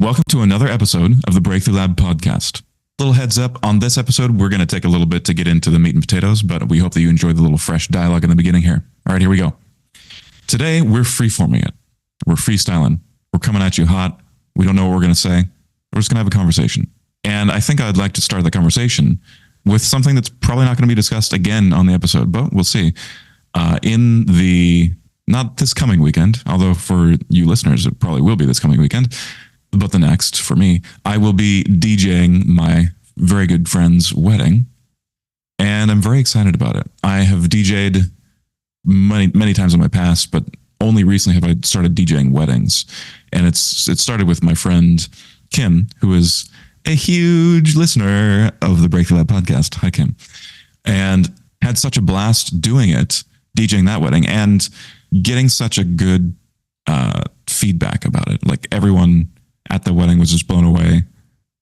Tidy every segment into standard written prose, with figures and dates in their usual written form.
Welcome to another episode of the Breakthrough Lab podcast. Little heads up, on this episode, we're going to take a little bit to get into the meat and potatoes, but we hope that you enjoyed the little fresh dialogue in the beginning here. All right, here we go. Today, we're freeforming it. We're freestyling. We're coming at you hot. We don't know what we're going to say. We're just going to have a conversation. And I think I'd like to start the conversation with something that's probably not going to be discussed again on the episode, but we'll see. Not this coming weekend, although for you listeners, it probably will be this coming weekend, but the next, for me, I will be DJing my very good friend's wedding, and I'm very excited about it. I have DJed many times in my past, but only recently have I started DJing weddings, and it started with my friend Kim, who is a huge listener of the Breakthrough Lab podcast. Hi, Kim. And had such a blast doing it, DJing that wedding, and getting such a good feedback about it. Like, everyone at the wedding was just blown away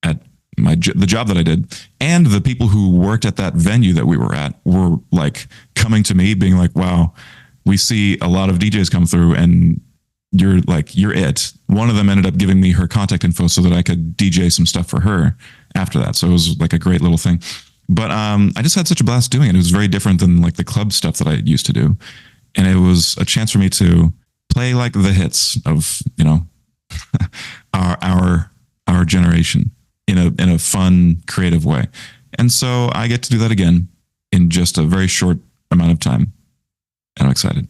at the job that I did. And the people who worked at that venue that we were at were like coming to me being like, wow, we see a lot of DJs come through and you're it. One of them ended up giving me her contact info so that I could DJ some stuff for her after that. So it was like a great little thing. But I just had such a blast doing it. It was very different than like the club stuff that I used to do. And it was a chance for me to play like the hits of, our generation in a fun, creative way. And so I get to do that again in just a very short amount of time. And I'm excited.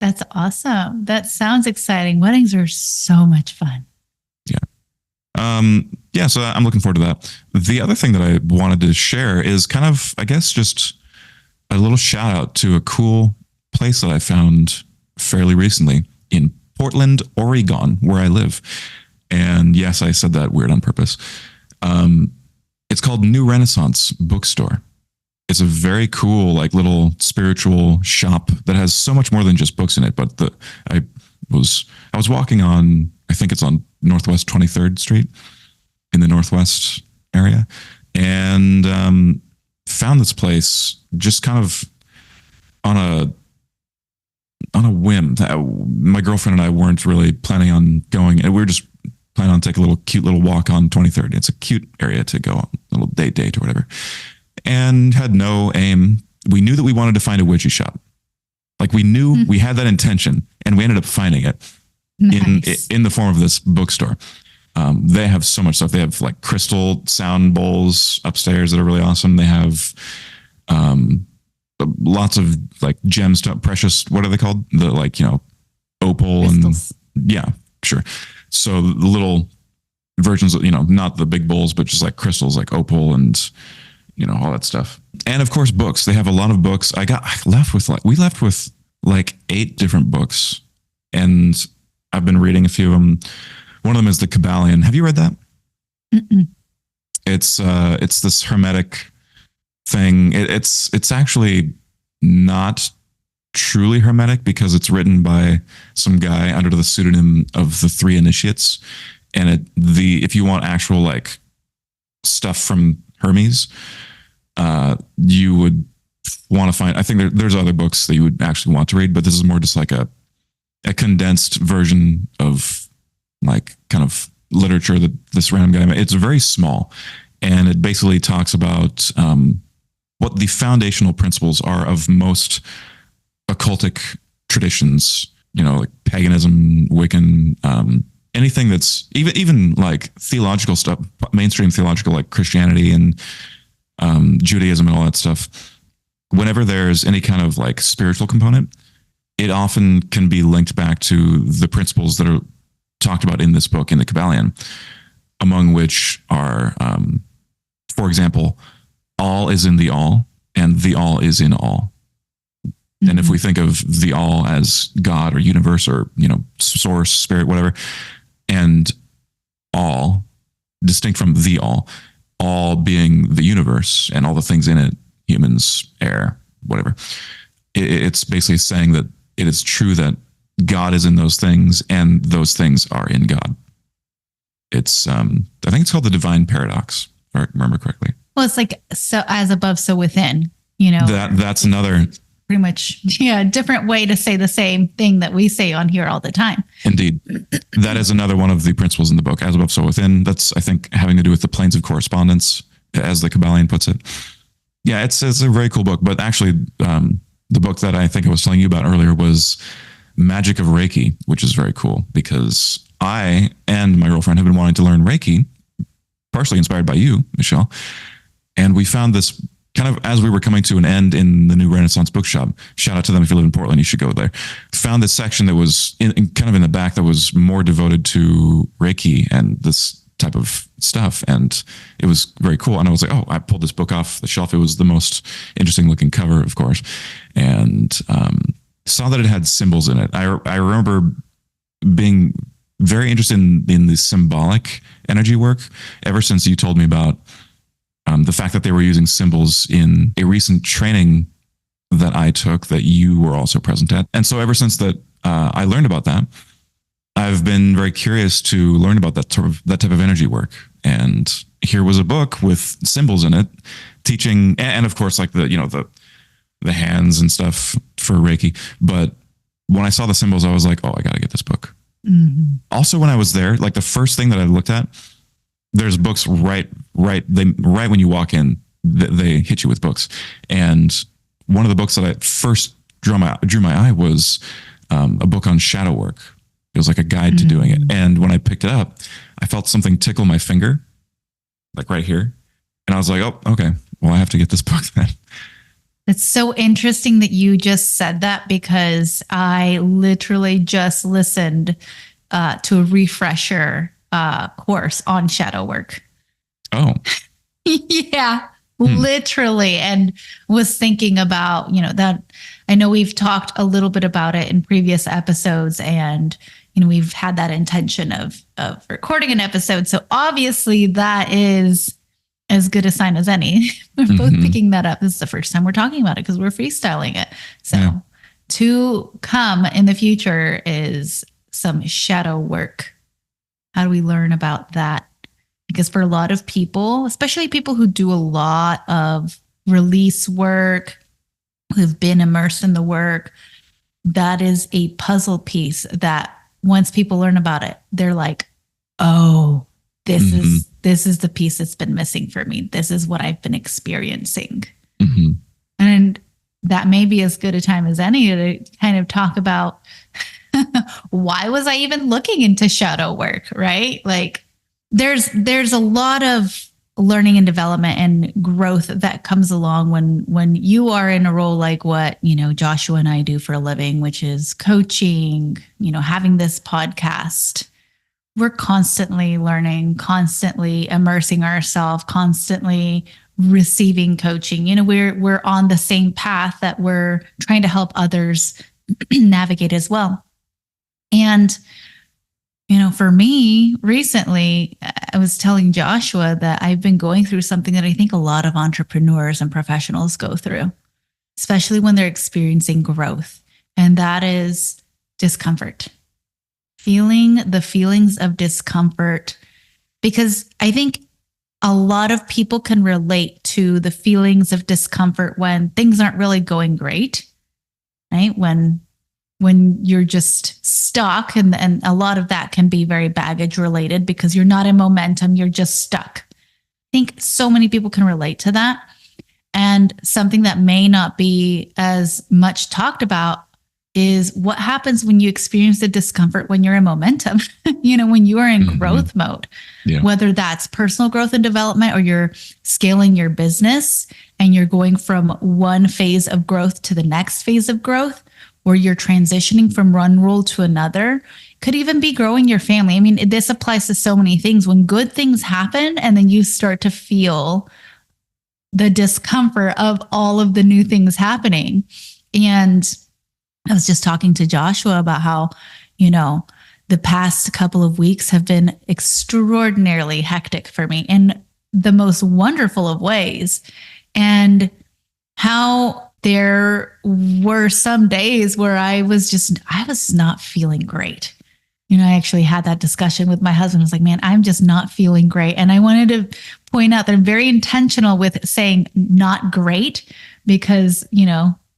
That's awesome. That sounds exciting. Weddings are so much fun. Yeah. So I'm looking forward to that. The other thing that I wanted to share is kind of, I guess, just a little shout out to a cool place that I found fairly recently in Portland, Oregon, where I live. And yes, I said that weird on purpose. It's called New Renaissance Bookstore. It's a very cool, like, little spiritual shop that has so much more than just books in it. But I was walking on, I think it's on Northwest 23rd Street in the Northwest area, and found this place just kind of on a whim. My girlfriend and I weren't really planning on going, and we were just planning on taking a cute little walk on 23rd. It's a cute area to go on, a little date or whatever, and had no aim. We knew that we wanted to find a witchy shop. Like, we knew we had that intention, and we ended up finding it in the form of this bookstore. They have so much stuff. They have like crystal sound bowls upstairs that are really awesome. They have lots of like gemstone, precious, what are they called? The opal crystals. And yeah, sure. So the little versions of, not the big bowls, but just like crystals, like opal and, all that stuff. And of course, books. They have a lot of books. We left with like 8 different books, and I've been reading a few of them. One of them is the Kabbalion. Have you read that? Mm-mm. It's this Hermetic thing. It's actually not truly Hermetic because it's written by some guy under the pseudonym of the Three Initiates. And if you want actual like stuff from Hermes, you would want to find, I think there's other books that you would actually want to read, but this is more just like a condensed version of like kind of literature that this random guy made. It's very small, and it basically talks about what the foundational principles are of most occultic traditions, like paganism, Wiccan, anything that's even like theological stuff, mainstream theological, like Christianity and Judaism and all that stuff. Whenever there's any kind of like spiritual component, it often can be linked back to the principles that are talked about in this book, in the Kabbalion, among which are, for example, all is in the all, and the all is in all. Mm-hmm. And if we think of the all as God or universe or, source, spirit, whatever, and all, distinct from the all being the universe and all the things in it, humans, air, whatever, it's basically saying that it is true that God is in those things and those things are in God. It's, I think it's called the divine paradox, if I remember correctly. Well, it's like, so as above, so within, That's another pretty much, yeah, a different way to say the same thing that we say on here all the time. Indeed. That is another one of the principles in the book, as above, so within. That's, I think, having to do with the planes of correspondence, as the Kabbalion puts it. Yeah, it's a very cool book. But actually, the book that I think I was telling you about earlier was Magic of Reiki, which is very cool because I and my girlfriend have been wanting to learn Reiki, partially inspired by you, Michelle. And we found this kind of as we were coming to an end in the new Renaissance bookshop. Shout out to them. If you live in Portland, you should go there. Found this section that was kind of in the back that was more devoted to Reiki and this type of stuff. And it was very cool. And I was like, oh, I pulled this book off the shelf. It was the most interesting looking cover, of course. And saw that it had symbols in it. I remember being very interested in the symbolic energy work ever since you told me about the fact that they were using symbols in a recent training that I took that you were also present at. And so ever since that, I learned about that, I've been very curious to learn about that type of energy work. And here was a book with symbols in it, teaching, and of course, like the hands and stuff for Reiki. But when I saw the symbols, I was like, oh, I got to get this book. Mm-hmm. Also, when I was there, like the first thing that I looked at, there's books right when you walk in, they hit you with books. And one of the books that I first drew my eye was a book on shadow work. It was like a guide to doing it. And when I picked it up, I felt something tickle my finger, like right here. And I was like, oh, okay, well, I have to get this book then. It's so interesting that you just said that because I literally just listened to a refresher course on shadow work. Oh. Yeah, literally. And was thinking about, that I know we've talked a little bit about it in previous episodes, and, we've had that intention of recording an episode. So obviously that is as good a sign as any. We're both picking that up. This is the first time we're talking about it because we're freestyling it. So to come in the future is some shadow work. How do we learn about that? Because for a lot of people, especially people who do a lot of release work, who've been immersed in the work, that is a puzzle piece that once people learn about it, they're like, oh, this is the piece that's been missing for me. This is what I've been experiencing. Mm-hmm. And that may be as good a time as any to kind of talk about why was I even looking into shadow work, right? Like there's a lot of learning and development and growth that comes along when you are in a role like what, Joshua and I do for a living, which is coaching, having this podcast. We're constantly learning, constantly immersing ourselves, constantly receiving coaching. We're on the same path that we're trying to help others navigate as well. And, for me recently, I was telling Joshua that I've been going through something that I think a lot of entrepreneurs and professionals go through, especially when they're experiencing growth. And that is discomfort. Feeling the feelings of discomfort, because I think a lot of people can relate to the feelings of discomfort when things aren't really going great, right? When you're just stuck, and a lot of that can be very baggage related because you're not in momentum, you're just stuck. I think so many people can relate to that. And something that may not be as much talked about is what happens when you experience the discomfort when you're in momentum, when you are in growth mode, whether that's personal growth and development or you're scaling your business and you're going from one phase of growth to the next phase of growth, or you're transitioning from one role to another. Could even be growing your family. I mean, this applies to so many things. When good things happen and then you start to feel the discomfort of all of the new things happening. And I was just talking to Joshua about how, the past couple of weeks have been extraordinarily hectic for me in the most wonderful of ways. And how there were some days where I was not feeling great. I actually had that discussion with my husband. I was like, man, I'm just not feeling great. And I wanted to point out that I'm very intentional with saying not great because,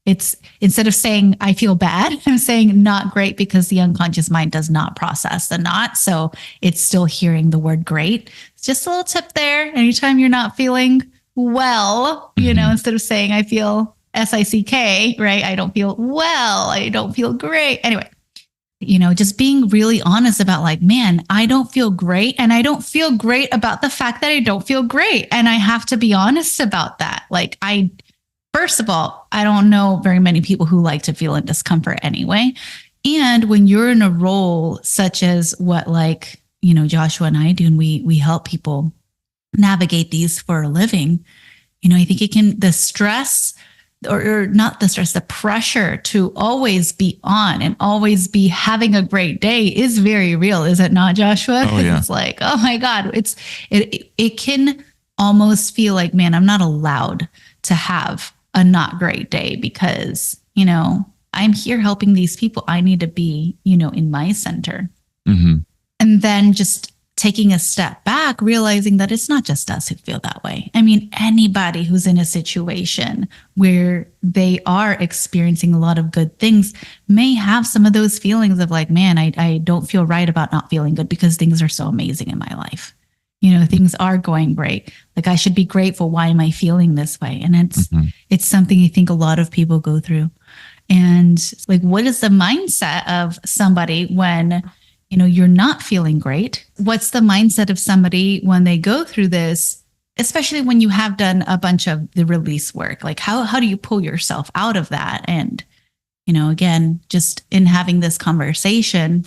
It's instead of saying I feel bad, I'm saying not great because the unconscious mind does not process the not. So it's still hearing the word great. It's just a little tip there. Anytime you're not feeling well, instead of saying I feel SICK, right? I don't feel well. I don't feel great. Anyway, just being really honest about like, man, I don't feel great. And I don't feel great about the fact that I don't feel great. And I have to be honest about that. Like first of all, I don't know very many people who like to feel in discomfort anyway. And when you're in a role such as what Joshua and I do, and we help people navigate these for a living, I think the stress or not the stress, the pressure to always be on and always be having a great day is very real. Is it not, Joshua? Oh, yeah. It's like, oh my God, it can almost feel like, man, I'm not allowed to have a not great day because, I'm here helping these people. I need to be, in my center. Mm-hmm. And then just taking a step back, realizing that it's not just us who feel that way. I mean, anybody who's in a situation where they are experiencing a lot of good things may have some of those feelings of like, man, I don't feel right about not feeling good because things are so amazing in my life. Things are going great. Like I should be grateful. Why am I feeling this way? And it's something I think a lot of people go through. And like, what is the mindset of somebody when you're not feeling great? What's the mindset of somebody when they go through this, especially when you have done a bunch of the release work? Like how do you pull yourself out of that? And, again, just in having this conversation,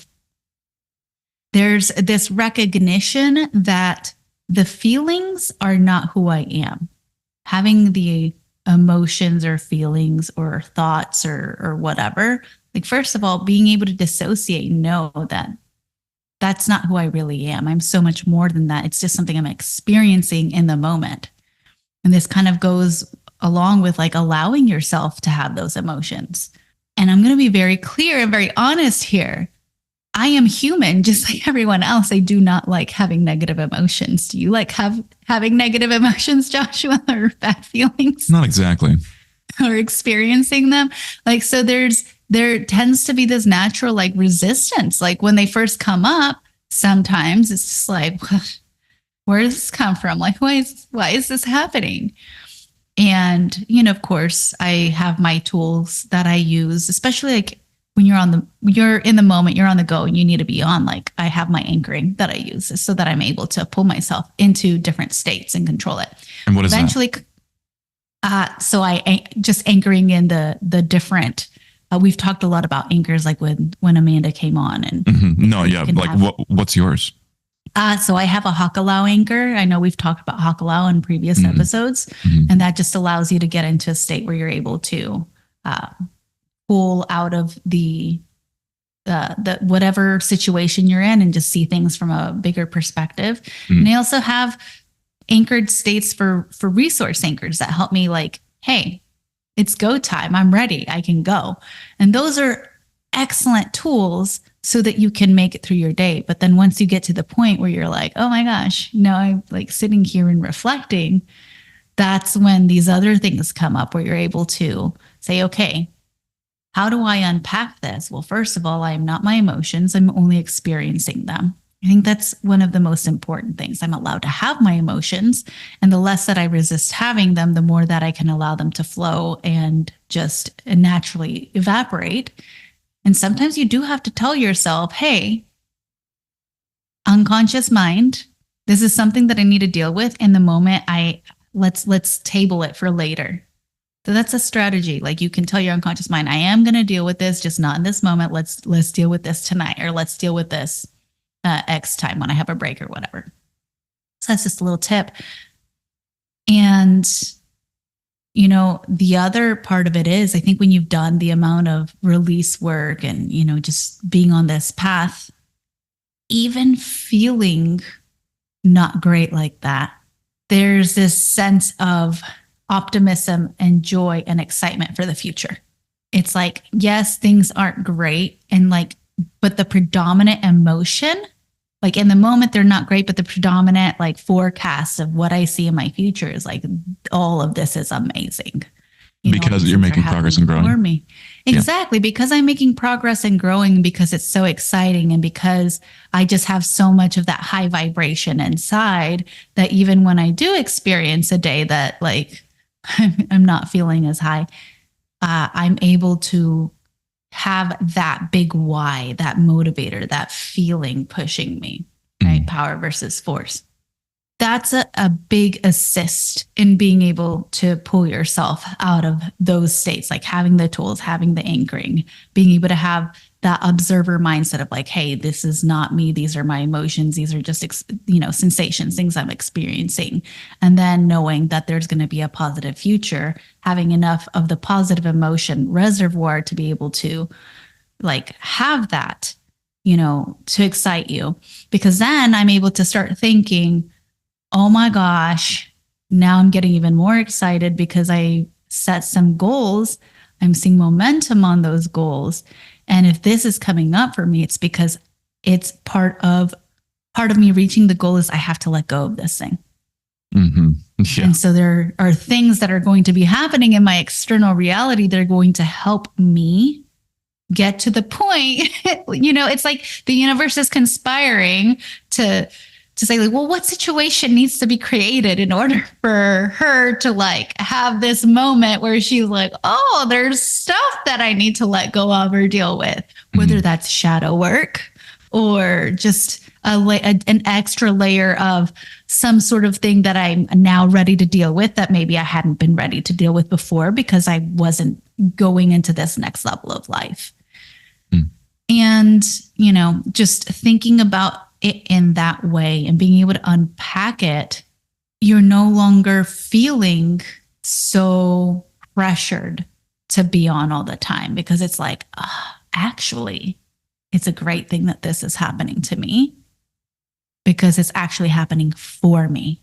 there's this recognition that the feelings are not who I am. Having the emotions or feelings or thoughts or whatever, like, first of all, being able to dissociate and know that that's not who I really am. I'm so much more than that. It's just something I'm experiencing in the moment. And this kind of goes along with like allowing yourself to have those emotions. And I'm going to be very clear and very honest here. I am human, just like everyone else. I do not like having negative emotions. Do you like having negative emotions, Joshua, or bad feelings? Not exactly. Or experiencing them? Like, so there tends to be this natural like resistance. Like when they first come up, sometimes it's just like, where does this come from? Like, why is this happening? And, of course, I have my tools that I use, especially like when you're in the moment, you're on the go and you need to be on. Like I have my anchoring that I use so that I'm able to pull myself into different states and control it. And what is eventually, that? So I just anchoring in the different. We've talked a lot about anchors, like when Amanda came on, and no, yeah, like what's yours? So I have a Hakalau anchor. I know we've talked about Hakalau in previous episodes, and that just allows you to get into a state where you're able to pull out of the whatever situation you're in and just see things from a bigger perspective. And I also have anchored states for resource anchors that help me like, hey, it's go time. I'm ready. I can go. And those are excellent tools so that you can make it through your day. But then once you get to the point where you're like, oh my gosh, now I'm like sitting here and reflecting, that's when these other things come up where you're able to say, okay, how do I unpack this? Well, first of all, I am not my emotions. I'm only experiencing them. I think that's one of the most important things. I'm allowed to have my emotions, and the less that I resist having them, the more that I can allow them to flow and just naturally evaporate. And sometimes you do have to tell yourself, hey, unconscious mind, this is something that I need to deal with in the moment. Let's table it for later. So that's a strategy. Like you can tell your unconscious mind, I am going to deal with this, just not in this moment. Let's deal with this tonight, or let's deal with this X time when I have a break or whatever. So that's just a little tip. And, the other part of it is, I think when you've done the amount of release work and, just being on this path, even feeling not great like that, there's this sense of optimism and joy and excitement for the future. It's like, yes, things aren't great. And but the predominant emotion, like in the moment, they're not great, but the predominant forecast of what I see in my future is like, all of this is amazing. Because these you're things are making progress and happening for growing. me. Exactly. Because I'm making progress and growing, because it's so exciting, and because I just have so much of that high vibration inside, that even when I do experience a day that like I'm not feeling as high, I'm able to have that big why, that motivator, that feeling pushing me, right? Power versus force. That's a big assist in being able to pull yourself out of those states, like having the tools, having the anchoring, being able to have that observer mindset of like, hey, this is not me. These are my emotions. These are just, sensations, things I'm experiencing. And then knowing that there's going to be a positive future, having enough of the positive emotion reservoir to be able to like have that, to excite you. Because then I'm able to start thinking, oh my gosh, now I'm getting even more excited because I set some goals. I'm seeing momentum on those goals. And if this is coming up for me, it's because it's part of me reaching the goal is I have to let go of this thing. Mm-hmm. Yeah. And so there are things that are going to be happening in my external reality that are going to help me get to the point. It's like the universe is conspiring to say like, well, what situation needs to be created in order for her to like have this moment where she's like, oh, there's stuff that I need to let go of or deal with, whether that's shadow work or just an extra layer of some sort of thing that I'm now ready to deal with that maybe I hadn't been ready to deal with before because I wasn't going into this next level of life. And, just thinking about it in that way and being able to unpack it, you're no longer feeling so pressured to be on all the time, because it's like, actually, it's a great thing that this is happening to me, because it's actually happening for me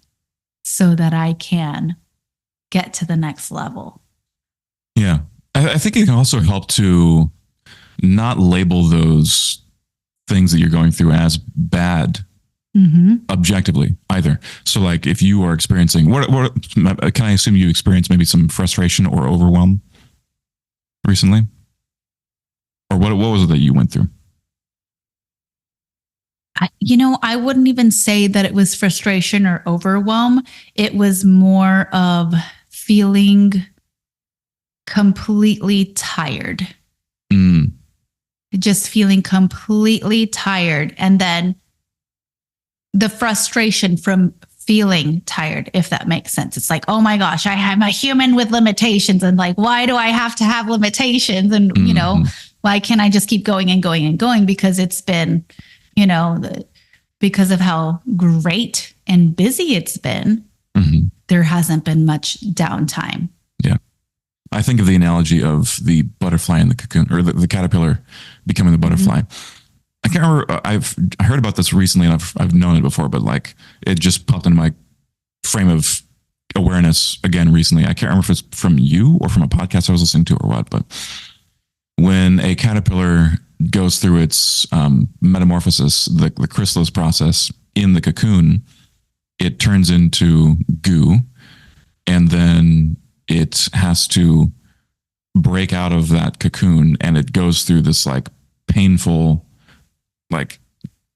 so that I can get to the next level. Yeah. I think it can also help to not label those things that you're going through as bad objectively either. So like if you are experiencing, what can I assume you experienced maybe some frustration or overwhelm recently? Or what was it that you went through? I wouldn't even say that it was frustration or overwhelm. It was more of feeling completely tired. Just feeling completely tired. And then the frustration from feeling tired, if that makes sense. It's like, oh my gosh, I'm a human with limitations. And like, why do I have to have limitations? And, why can't I just keep going and going and going? Because it's been, because of how great and busy it's been, there hasn't been much downtime. Yeah. I think of the analogy of the butterfly in the cocoon, or the caterpillar becoming the butterfly. I can't remember. I heard about this recently, and I've known it before, but like it just popped into my frame of awareness again recently. I can't remember if it's from you or from a podcast I was listening to or what. But when a caterpillar goes through its metamorphosis, the chrysalis process in the cocoon, it turns into goo, and then it has to break out of that cocoon, and it goes through this like painful like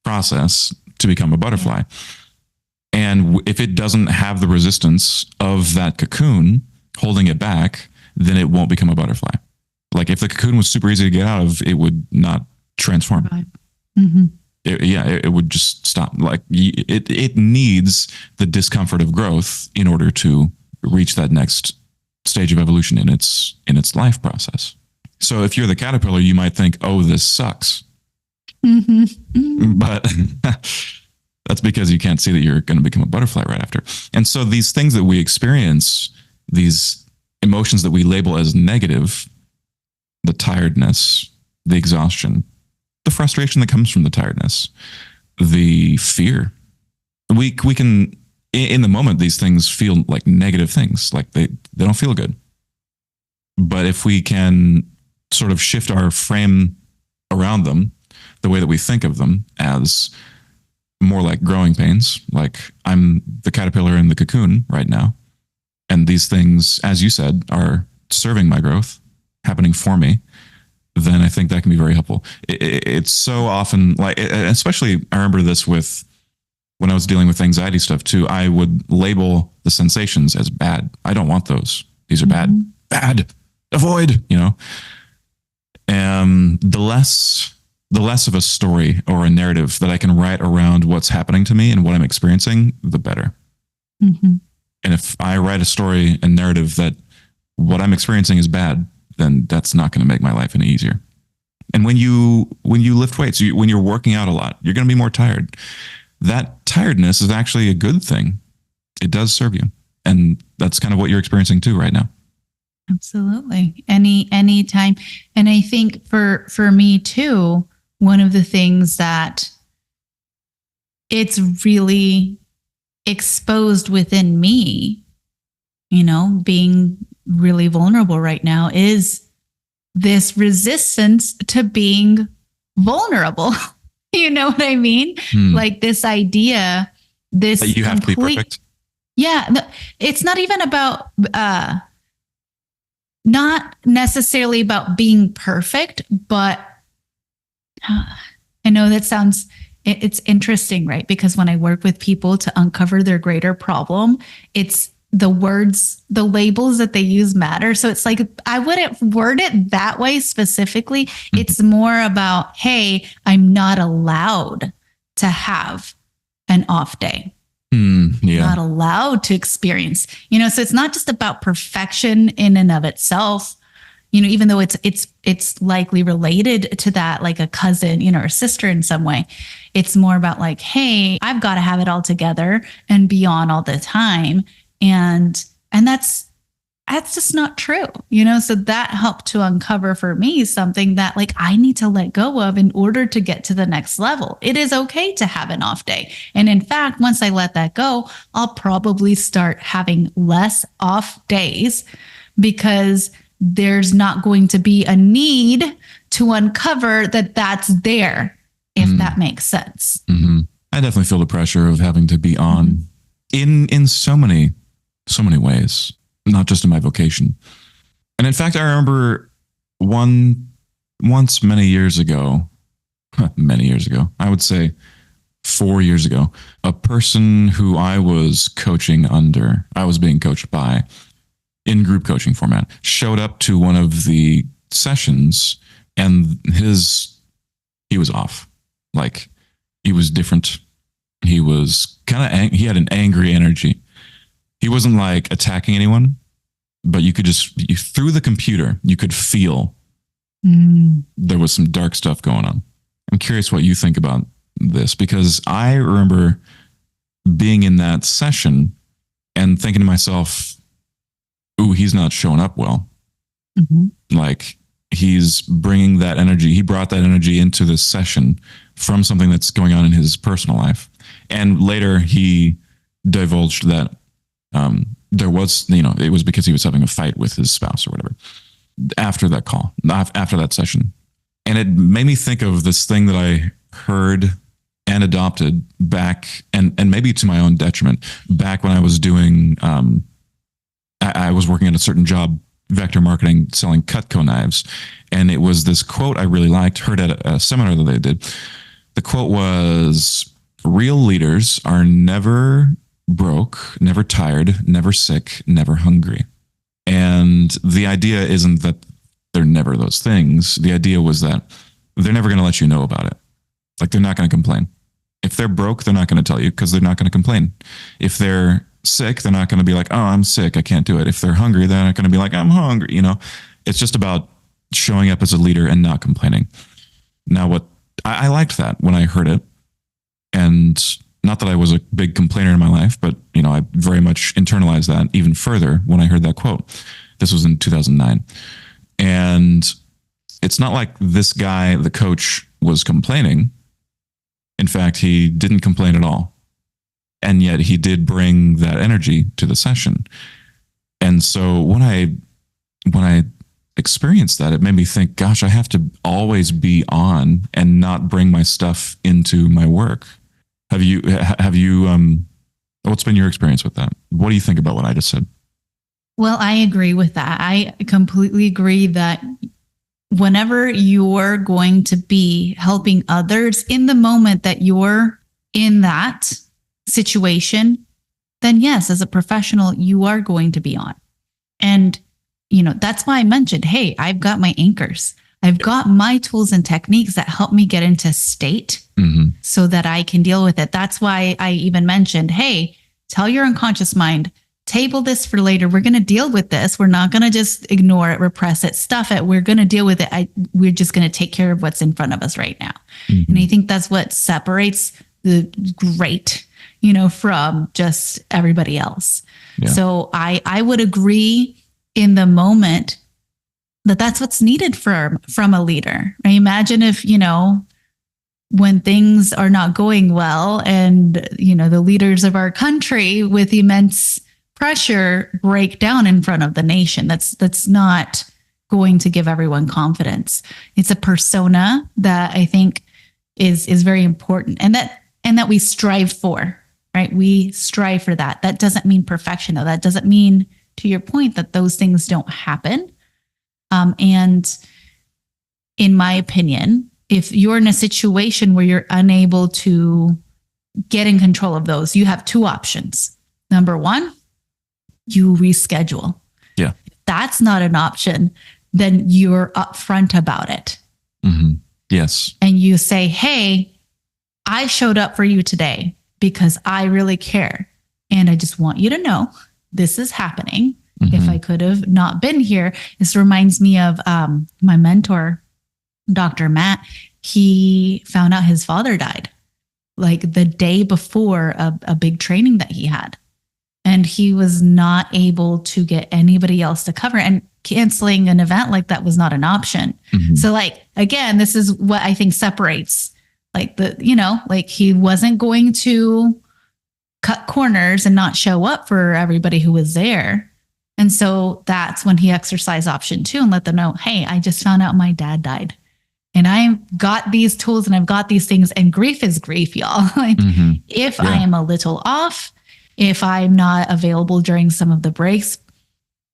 process to become a butterfly. And if it doesn't have the resistance of that cocoon holding it back, then it won't become a butterfly. Like if the cocoon was super easy to get out of, it would not transform. Right. It would just stop. Like it needs the discomfort of growth in order to reach that next stage of evolution in its life process. So if you're the caterpillar, you might think, oh, this sucks. But that's because you can't see that you're going to become a butterfly right after. And so these things that we experience, these emotions that we label as negative, the tiredness, the exhaustion, the frustration that comes from the tiredness, the fear, we can, in the moment, these things feel like negative things, like they don't feel good. But if we can sort of shift our frame around them, the way that we think of them as more like growing pains, like I'm the caterpillar in the cocoon right now. And these things, as you said, are serving my growth, happening for me, then I think that can be very helpful. It's so often like, especially I remember this with when I was dealing with anxiety stuff too, I would label the sensations as bad. I don't want those. These are bad, avoid, and the less of a story or a narrative that I can write around what's happening to me and what I'm experiencing, the better. Mm-hmm. And if I write a story and narrative that what I'm experiencing is bad, then that's not going to make my life any easier. And when you lift weights, when you're working out a lot, you're going to be more tired. That tiredness is actually a good thing. It does serve you. And that's kind of what you're experiencing too right now. Absolutely. Any time. And I think for me too, one of the things that it's really exposed within me, being really vulnerable right now, is this resistance to being vulnerable. You know what I mean? Like this idea, this that you have to be perfect. Yeah. It's not even about, not necessarily about being perfect, but I know that sounds, it's interesting, right? Because when I work with people to uncover their greater problem, it's the words, the labels that they use matter. So it's like, I wouldn't word it that way specifically. It's more about, hey, I'm not allowed to have an off day. Not allowed to experience, so it's not just about perfection in and of itself, even though it's likely related to that, like a cousin, or a sister in some way. It's more about like, hey, I've got to have it all together and be on all the time. And that's just not true, so that helped to uncover for me something that like I need to let go of in order to get to the next level. It is okay to have an off day. And in fact, once I let that go, I'll probably start having less off days because there's not going to be a need to uncover that that's there, if that makes sense. I definitely feel the pressure of having to be on in so many ways, not just in my vocation. And in fact, I remember once many years ago, I would say 4 years ago, a person who I was being coached by in group coaching format, showed up to one of the sessions and he was off. Like he was different. He was he had an angry energy. He wasn't like attacking anyone, but you through the computer, you could feel there was some dark stuff going on. I'm curious what you think about this, because I remember being in that session and thinking to myself, ooh, he's not showing up well. Like he's bringing that energy. He brought that energy into this session from something that's going on in his personal life. And later he divulged that there was, it was because he was having a fight with his spouse or whatever after that call, after that session. And it made me think of this thing that I heard and adopted back, and maybe to my own detriment, back when I was doing, I was working at a certain job, vector marketing, selling Cutco knives. And it was this quote I really liked, heard at a seminar that they did. The quote was, real leaders are never broke, never tired, never sick, never hungry. And the idea isn't that they're never those things. The idea was that they're never going to let you know about it. Like they're not going to complain. If they're broke, they're not going to tell you because they're not going to complain. If they're sick, they're not going to be like, oh, I'm sick, I can't do it. If they're hungry, they're not going to be like, I'm hungry. It's just about showing up as a leader and not complaining. Now, what I liked that when I heard it, and not that I was a big complainer in my life, but I very much internalized that even further when I heard that quote. This was in 2009. And it's not like this guy, the coach, was complaining. In fact, he didn't complain at all. And yet he did bring that energy to the session. And so when I experienced that, it made me think, gosh, I have to always be on and not bring my stuff into my work. Have you what's been your experience with that? What do you think about what I just said? Well, I agree with that. I completely agree that whenever you're going to be helping others in the moment that you're in that situation, then yes, as a professional, you are going to be on. And, that's why I mentioned, hey, I've got my anchors. I've got my tools and techniques that help me get into state so that I can deal with it. That's why I even mentioned, hey, tell your unconscious mind, table this for later. We're going to deal with this. We're not going to just ignore it, repress it, stuff it. We're going to deal with it. We're just going to take care of what's in front of us right now. And I think that's what separates the great, from just everybody else. Yeah. So I would agree in the moment that that's what's needed from a leader. I imagine if, when things are not going well and, the leaders of our country with immense pressure break down in front of the nation, that's not going to give everyone confidence. It's a persona that I think is very important and that we strive for, right? We strive for that. That doesn't mean perfection though. That doesn't mean, to your point, that those things don't happen. And in my opinion, if you're in a situation where you're unable to get in control of those, you have two options. Number one, you reschedule. Yeah. If that's not an option, then you're upfront about it. Mm-hmm. Yes. And you say, hey, I showed up for you today because I really care. And I just want you to know this is happening. If I could have not been here, this reminds me of my mentor, Dr. Matt. He found out his father died like the day before a big training that he had. And he was not able to get anybody else to cover, and canceling an event like that was not an option. So again, this is what I think separates he wasn't going to cut corners and not show up for everybody who was there. And so that's when he exercised option 2 and let them know, hey, I just found out my dad died. And I've got these tools and I've got these things, and grief is grief, y'all. If I am a little off, if I'm not available during some of the breaks,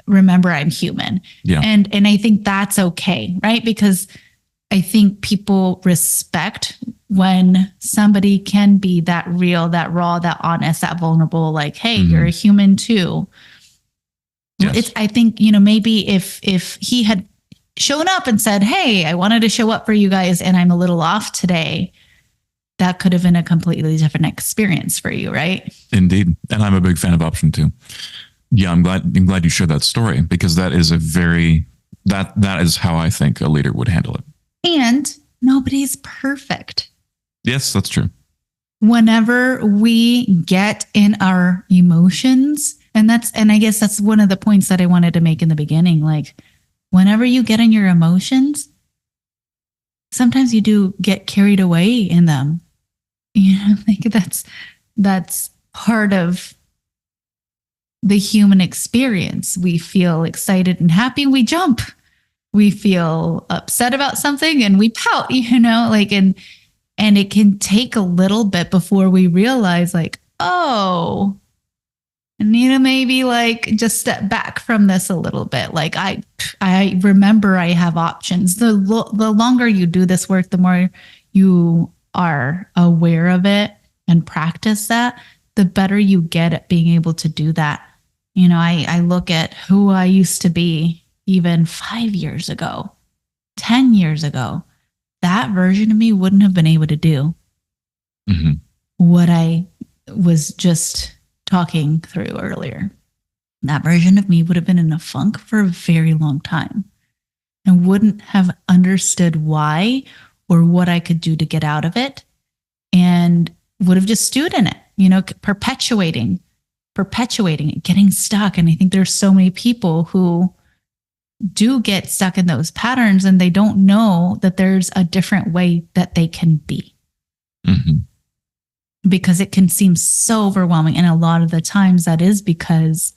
remember I'm human. Yeah. And I think that's okay, right? Because I think people respect when somebody can be that real, that raw, that honest, that vulnerable, like, hey, you're a human too. Yes. I think, maybe if he had shown up and said, hey, I wanted to show up for you guys and I'm a little off today, that could have been a completely different experience for you, right? Indeed. And I'm a big fan of option 2. Yeah, I'm glad you shared that story, because that is that is how I think a leader would handle it. And nobody's perfect. Yes, that's true. Whenever we get in our emotions, and I guess that's one of the points that I wanted to make in the beginning. Like, whenever you get in your emotions, sometimes you do get carried away in them. That's part of the human experience. We feel excited and happy, we jump. We feel upset about something and we pout, and it can take a little bit before we realize, like, oh, I need to maybe just step back from this a little bit. Like I remember I have options. The longer you do this work, the more you are aware of it and practice that, the better you get at being able to do that. I look at who I used to be even 5 years ago, 10 years ago. That version of me wouldn't have been able to do what I was just talking through earlier. That version of me would have been in a funk for a very long time and wouldn't have understood why or what I could do to get out of it, and would have just stewed in it, perpetuating it, getting stuck. And I think there's so many people who do get stuck in those patterns and they don't know that there's a different way that they can be. Because it can seem so overwhelming. And a lot of the times that is because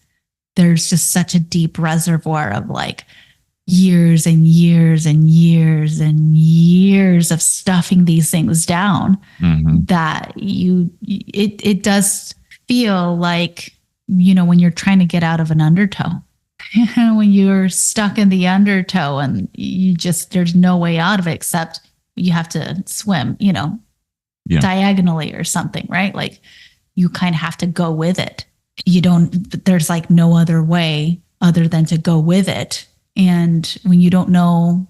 there's just such a deep reservoir of years and years and years and years of stuffing these things down that it does feel like, when you're trying to get out of an undertow. when you're stuck in the undertow and there's no way out of it except you have to swim, Yeah. diagonally or something, right? Like you kind of have to go with it. There's like no other way other than to go with it. And when you don't know,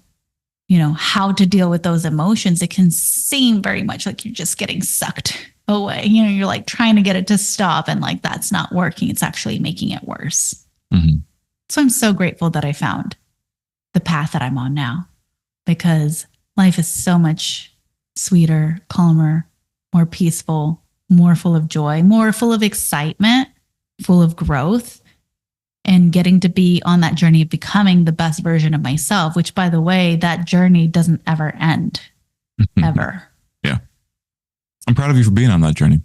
how to deal with those emotions, it can seem very much like you're just getting sucked away. You're like trying to get it to stop and like that's not working. It's actually making it worse. Mm-hmm. So I'm so grateful that I found the path that I'm on now because life is so much sweeter, calmer, more peaceful, more full of joy, more full of excitement, full of growth, and getting to be on that journey of becoming the best version of myself, which, by the way, that journey doesn't ever end, ever. Yeah. I'm proud of you for being on that journey,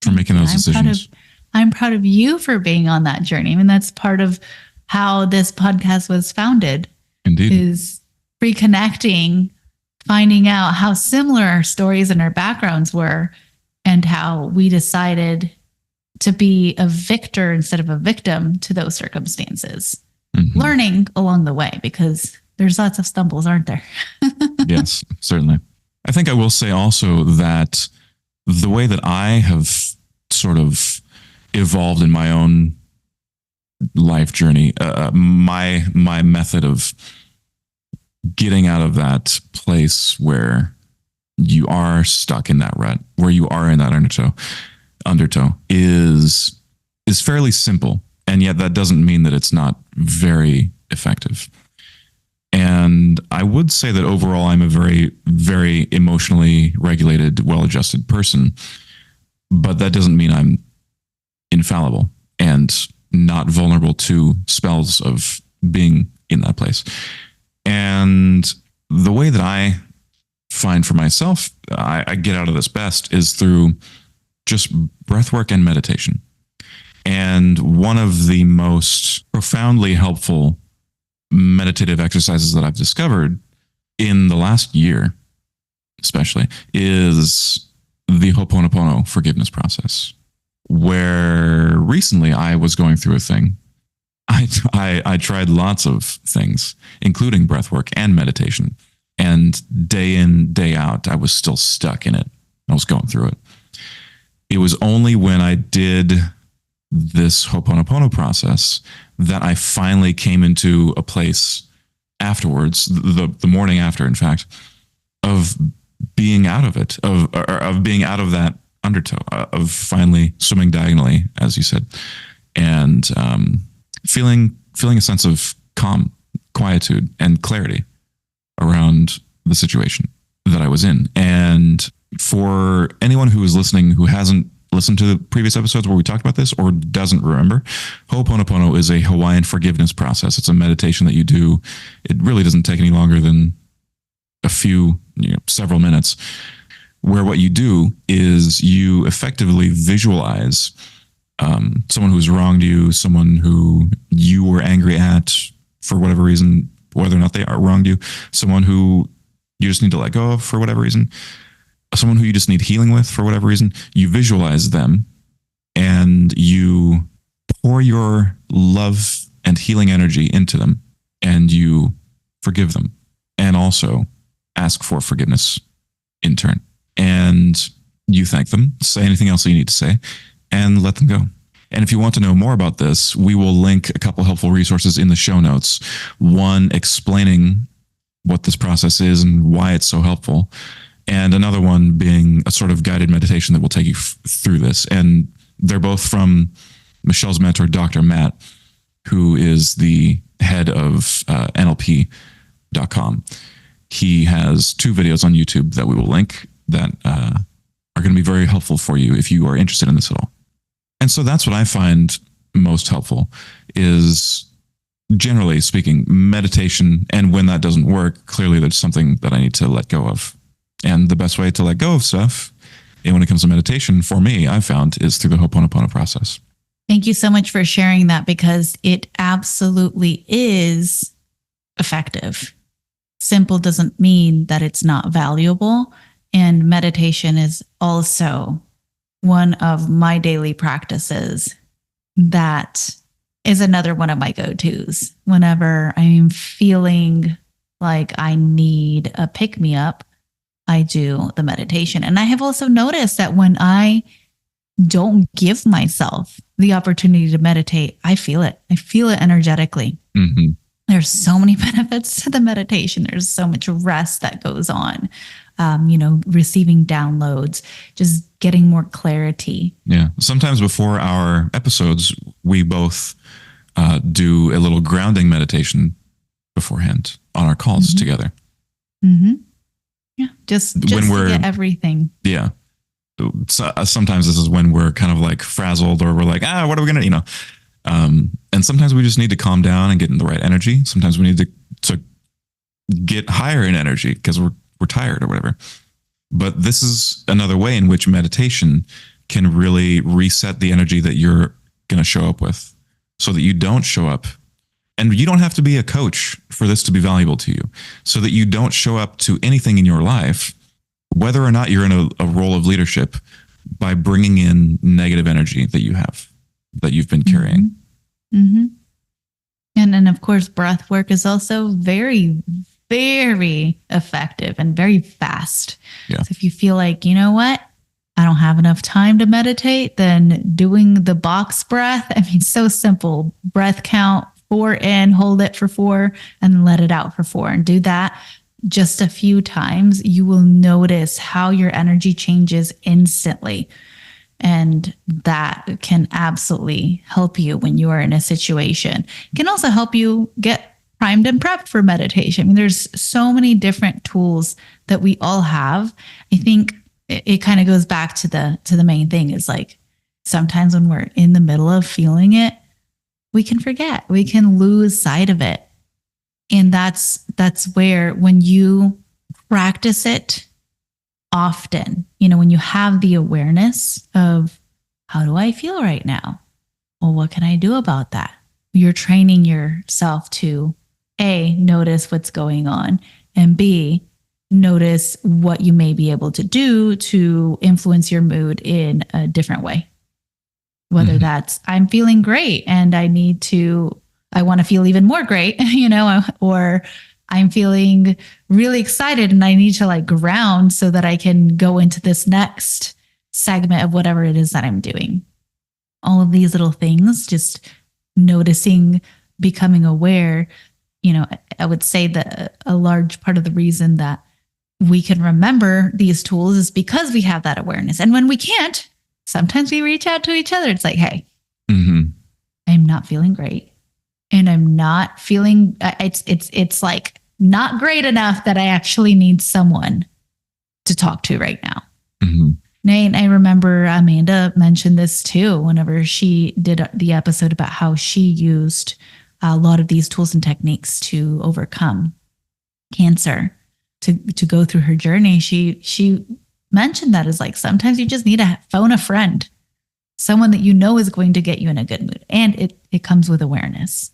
for making those decisions. I'm proud of you for being on that journey. I mean, that's part of how this podcast was founded. Indeed. Is reconnecting, finding out how similar our stories and our backgrounds were, and how we decided to be a victor instead of a victim to those circumstances. Mm-hmm. Learning along the way, because there's lots of stumbles, aren't there? Yes, certainly. I think I will say also that the way that I have sort of evolved in my own life journey, my method of getting out of that place where you are stuck in that rut, where you are in that undertow is fairly simple. And yet that doesn't mean that it's not very effective. And I would say that overall, I'm a very, very emotionally regulated, well-adjusted person, but that doesn't mean I'm infallible and not vulnerable to spells of being in that place. And the way that I find for myself, I get out of this best is through just breath work and meditation. And one of the most profoundly helpful meditative exercises that I've discovered in the last year, especially, is the Ho'oponopono forgiveness process, where recently I was going through a thing. I tried lots of things, including breath work and meditation. And day in, day out, I was still stuck in it. I was going through it. It was only when I did this Ho'oponopono process that I finally came into a place afterwards, the morning after, in fact, of being out of it, of being out of that undertow, of finally swimming diagonally, as you said, and feeling a sense of calm, quietude, and clarity around the situation that I was in. And for anyone who is listening who hasn't listened to the previous episodes where we talked about this or doesn't remember, Ho'oponopono is a Hawaiian forgiveness process. It's a meditation that you do. It really doesn't take any longer than several minutes, where what you do is you effectively visualize someone who's wronged you, someone who you were angry at for whatever reason, whether or not they are wronged you, someone who you just need to let go of for whatever reason, someone who you just need healing with for whatever reason. You visualize them and you pour your love and healing energy into them, and you forgive them and also ask for forgiveness in turn. And you thank them, say anything else that you need to say, and let them go. And if you want to know more about this, we will link a couple helpful resources in the show notes. One explaining what this process is and why it's so helpful, and another one being a sort of guided meditation that will take you through this. And they're both from Michelle's mentor, Dr. Matt, who is the head of NLP.com. He has 2 videos on YouTube that we will link that are going to be very helpful for you if you are interested in this at all. And so that's what I find most helpful is, generally speaking, meditation. And when that doesn't work, clearly there's something that I need to let go of. And the best way to let go of stuff, and when it comes to meditation, for me, I've found, is through the Ho'oponopono process. Thank you so much for sharing that, because it absolutely is effective. Simple doesn't mean that it's not valuable. And meditation is also one of my daily practices that is another one of my go-tos. Whenever I'm feeling like I need a pick-me-up, I do the meditation. And I have also noticed that when I don't give myself the opportunity to meditate, I feel it. I feel it energetically. Mm-hmm. There's so many benefits to the meditation. There's so much rest that goes on, receiving downloads, just getting more clarity. Yeah. Sometimes before our episodes, we both do a little grounding meditation beforehand on our calls together. Mm-hmm. Yeah. Just when to get everything. Yeah. So, sometimes this is when we're kind of like frazzled, or we're like, what are we going to, and sometimes we just need to calm down and get in the right energy. Sometimes we need to get higher in energy because we're tired or whatever. But this is another way in which meditation can really reset the energy that you're going to show up with, so that you don't show up. And you don't have to be a coach for this to be valuable to you, so that you don't show up to anything in your life, whether or not you're in a role of leadership, by bringing in negative energy that you've been carrying. Mm-hmm. And then, of course, breath work is also very, very effective and very fast. Yeah. So if you feel like, you know what, I don't have enough time to meditate, then doing the box breath, so simple. Breath count, 4 in, hold it for 4, and let it out for 4. And do that just a few times. You will notice how your energy changes instantly. And that can absolutely help you when you are in a situation. It can also help you get primed and prepped for meditation. There's so many different tools that we all have. I think it kind of goes back to the main thing, is like, sometimes when we're in the middle of feeling it, we can forget, we can lose sight of it. And that's where, when you practice it often, when you have the awareness of, how do I feel right now? Well, what can I do about that? You're training yourself to A, notice what's going on, and B, notice what you may be able to do to influence your mood in a different way. Whether that's, I'm feeling great and I want to feel even more great, or I'm feeling really excited and I need to ground so that I can go into this next segment of whatever it is that I'm doing. All of these little things, just noticing, becoming aware. I would say that a large part of the reason that we can remember these tools is because we have that awareness. And when we can't, sometimes we reach out to each other. It's like, hey, I'm not feeling great. And I'm not feeling, it's like not great enough that I actually need someone to talk to right now. And I remember Amanda mentioned this too, whenever she did the episode about how she used a lot of these tools and techniques to overcome cancer, to go through her journey. She mentioned that as like, sometimes you just need to phone a friend, someone that is going to get you in a good mood. And it comes with awareness,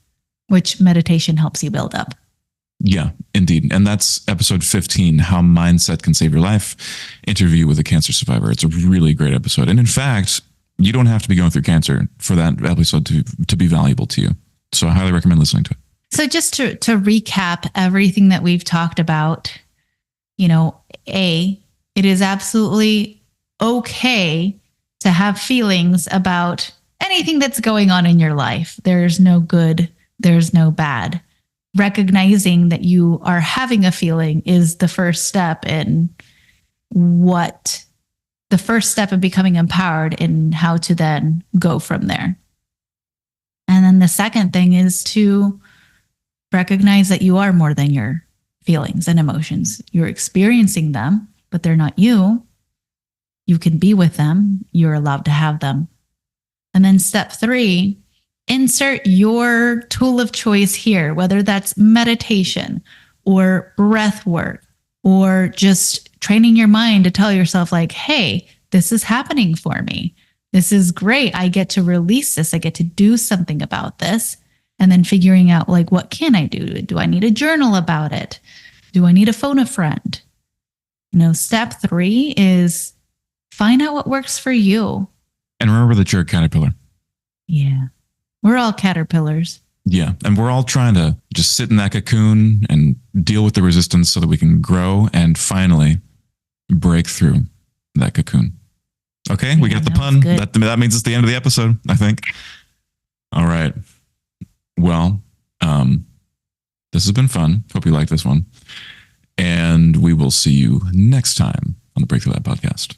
which meditation helps you build up. Yeah, indeed. And that's episode 15, How Mindset Can Save Your Life, interview with a cancer survivor. It's a really great episode. And in fact, you don't have to be going through cancer for that episode to be valuable to you. So I highly recommend listening to it. So just to recap everything that we've talked about, it is absolutely okay to have feelings about anything that's going on in your life. There's no good, there's no bad. Recognizing that you are having a feeling is the first step in becoming empowered in how to then go from there. And then the second thing is to recognize that you are more than your feelings and emotions. You're experiencing them, but they're not you. You can be with them. You're allowed to have them. And then step 3, insert your tool of choice here, whether that's meditation or breath work, or just training your mind to tell yourself like, hey, this is happening for me. This is great. I get to release this. I get to do something about this. And then figuring out like, what can I do? Do I need a journal about it? Do I need to phone a friend? Step 3 is find out what works for you. And remember that you're a caterpillar. Yeah. We're all caterpillars. Yeah. And we're all trying to just sit in that cocoon and deal with the resistance so that we can grow and finally break through that cocoon. Okay. We got the pun. That means it's the end of the episode, I think. All right. Well, this has been fun. Hope you like this one. And we will see you next time on the Breakthrough Lab podcast.